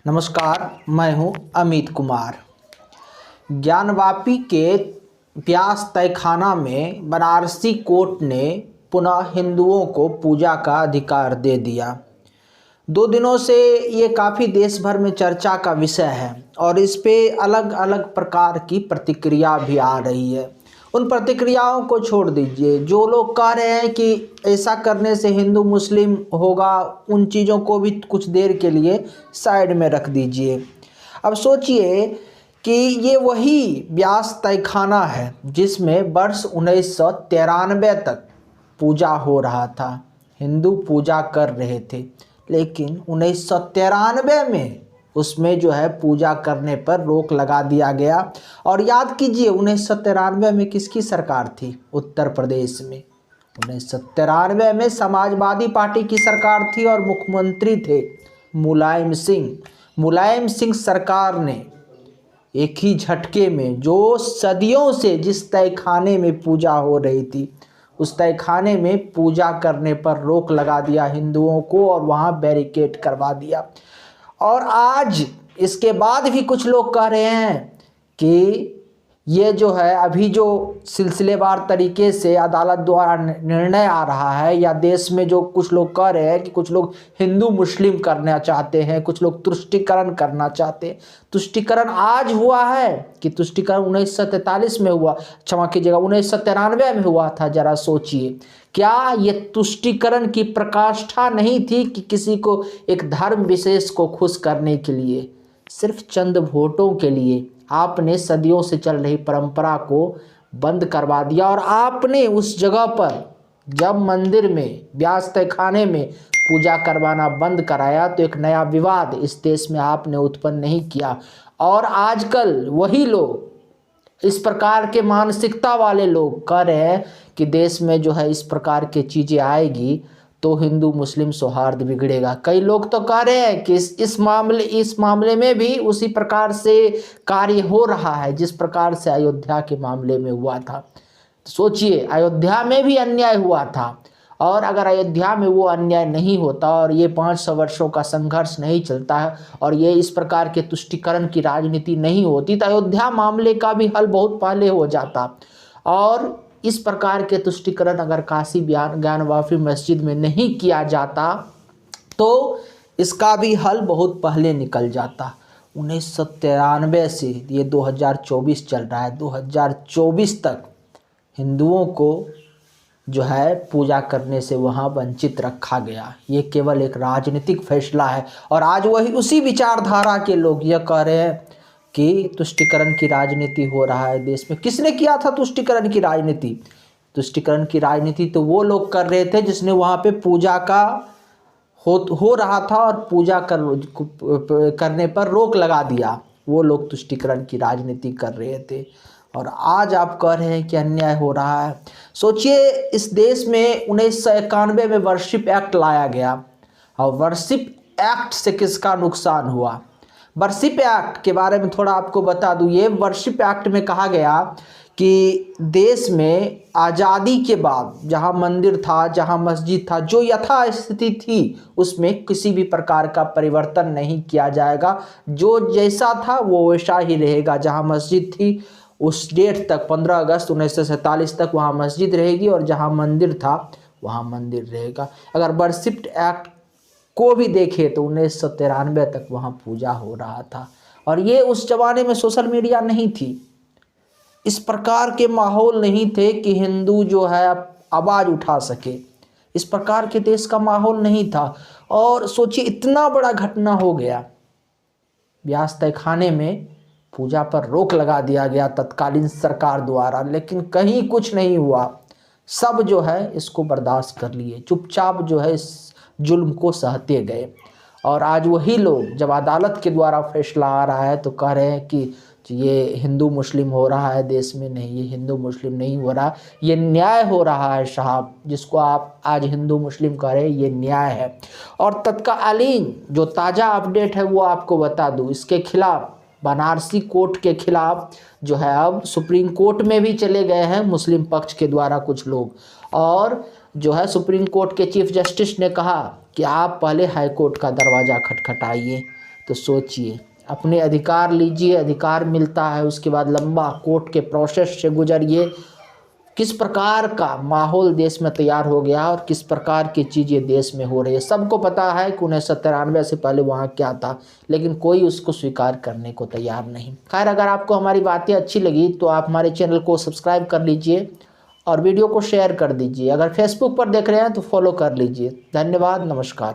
नमस्कार, मैं हूं अमित कुमार। ज्ञानवापी के व्यास तहखाना में बनारसी कोर्ट ने पुनः हिंदुओं को पूजा का अधिकार दे दिया। 2 दिनों से ये काफ़ी देश भर में चर्चा का विषय है और इस पे अलग अलग प्रकार की प्रतिक्रिया भी आ रही है। उन प्रतिक्रियाओं को छोड़ दीजिए। जो लोग कह रहे हैं कि ऐसा करने से हिंदू मुस्लिम होगा, उन चीज़ों को भी कुछ देर के लिए साइड में रख दीजिए। अब सोचिए कि ये वही व्यास तहखाना है जिसमें वर्ष 1993 तक पूजा हो रहा था, हिंदू पूजा कर रहे थे। लेकिन 1993 में उसमें जो है पूजा करने पर रोक लगा दिया गया। और याद कीजिए 1993 में किसकी सरकार थी? उत्तर प्रदेश में 1993 में समाजवादी पार्टी की सरकार थी और मुख्यमंत्री थे मुलायम सिंह। मुलायम सिंह सरकार ने एक ही झटके में जो सदियों से जिस तहखाने में पूजा हो रही थी उस तहखाने में पूजा करने पर रोक लगा दिया हिंदुओं को और वहाँ बैरिकेड करवा दिया। और आज इसके बाद भी कुछ लोग कह रहे हैं कि ये जो है अभी जो सिलसिलेवार तरीके से अदालत द्वारा निर्णय आ रहा है, या देश में जो कुछ लोग कह रहे हैं कि कुछ लोग हिंदू मुस्लिम करना चाहते हैं, कुछ लोग तुष्टीकरण करना चाहते हैं। तुष्टीकरण आज हुआ है कि तुष्टीकरण 1943 में हुआ, क्षमा कीजिएगा 1993 में हुआ था। जरा सोचिए, क्या ये तुष्टीकरण की प्रकाष्ठा नहीं थी कि किसी को एक धर्म विशेष को खुश करने के लिए, सिर्फ चंद वोटों के लिए आपने सदियों से चल रही परंपरा को बंद करवा दिया। और आपने उस जगह पर जब मंदिर में व्यास तहखाने में पूजा करवाना बंद कराया तो एक नया विवाद इस देश में आपने उत्पन्न नहीं किया। और आजकल वही लोग, इस प्रकार के मानसिकता वाले लोग कह रहे हैं कि देश में जो है इस प्रकार की चीज़ें आएगी तो हिंदू मुस्लिम सौहार्द बिगड़ेगा। कई लोग तो कह रहे हैं कि इस मामले में भी उसी प्रकार से कार्य हो रहा है जिस प्रकार से अयोध्या के मामले में हुआ था। सोचिए, अयोध्या में भी अन्याय हुआ था, और अगर अयोध्या में वो अन्याय नहीं होता और ये 500 वर्षों का संघर्ष नहीं चलता है और ये इस प्रकार के तुष्टीकरण की राजनीति नहीं होती तो अयोध्या मामले का भी हल बहुत पहले हो जाता। और इस प्रकार के तुष्टीकरण अगर काशी ज्ञानवापी मस्जिद में नहीं किया जाता तो इसका भी हल बहुत पहले निकल जाता। 1993 से ये 2024 चल रहा है, 2024 तक हिंदुओं को जो है पूजा करने से वहाँ वंचित रखा गया। ये केवल एक राजनीतिक फैसला है। और आज वही उसी विचारधारा के लोग ये कह रहे हैं कि तुष्टीकरण की राजनीति हो रहा है देश में। किसने किया था तुष्टीकरण की राजनीति? तुष्टीकरण की राजनीति तो वो लोग कर रहे थे जिसने वहाँ पे पूजा का हो रहा था और पूजा करने पर रोक लगा दिया। वो लोग तुष्टीकरण की राजनीति कर रहे थे और आज आप कह रहे हैं कि अन्याय हो रहा है। सोचिए, इस देश में 1991 में वर्शिप एक्ट लाया गया और वर्शिप एक्ट से किसका नुकसान हुआ? वर्शिप एक्ट के बारे में थोड़ा आपको बता दूं। ये वर्शिप एक्ट में कहा गया कि देश में आज़ादी के बाद जहां मंदिर था, जहां मस्जिद था, जो यथास्थिति थी उसमें किसी भी प्रकार का परिवर्तन नहीं किया जाएगा। जो जैसा था वो वैसा ही रहेगा। जहां मस्जिद थी उस डेट तक 15 अगस्त 1947 तक वहाँ मस्जिद रहेगी और जहाँ मंदिर था वहाँ मंदिर रहेगा। अगर वर्शिप एक्ट को भी देखें तो 1993 तक वहाँ पूजा हो रहा था। और ये उस जमाने में सोशल मीडिया नहीं थी, इस प्रकार के माहौल नहीं थे कि हिंदू जो है आवाज़ उठा सके। इस प्रकार के देश का माहौल नहीं था। और सोचिए, इतना बड़ा घटना हो गया, व्यास तहखाने में पूजा पर रोक लगा दिया गया तत्कालीन सरकार द्वारा, लेकिन कहीं कुछ नहीं हुआ। सब जो है इसको बर्दाश्त कर लिए, चुपचाप जो है इस जुल्म को सहते गए। और आज वही लोग जब अदालत के द्वारा फैसला आ रहा है तो कह रहे हैं कि ये हिंदू मुस्लिम हो रहा है देश में। नहीं, ये हिंदू मुस्लिम नहीं हो रहा, ये न्याय हो रहा है साहब। जिसको आप आज हिंदू मुस्लिम कह रहे हैं ये न्याय है। और तत्कालीन जो ताज़ा अपडेट है वो आपको बता दूँ। इसके खिलाफ बनारसी कोर्ट के खिलाफ जो है अब सुप्रीम कोर्ट में भी चले गए हैं मुस्लिम पक्ष के द्वारा कुछ लोग। और जो है सुप्रीम कोर्ट के चीफ जस्टिस ने कहा कि आप पहले हाई कोर्ट का दरवाज़ा खटखटाइए। तो सोचिए, अपने अधिकार लीजिए, अधिकार मिलता है, उसके बाद लंबा कोर्ट के प्रोसेस से गुजरिए। किस प्रकार का माहौल देश में तैयार हो गया और किस प्रकार की चीज़ें देश में हो रही है। सबको पता है कि 1993 से पहले वहाँ क्या था, लेकिन कोई उसको स्वीकार करने को तैयार नहीं। खैर, अगर आपको हमारी बातें अच्छी लगी तो आप हमारे चैनल को सब्सक्राइब कर लीजिए और वीडियो को शेयर कर दीजिए। अगर फेसबुक पर देख रहे हैं तो फॉलो कर लीजिए। धन्यवाद, नमस्कार।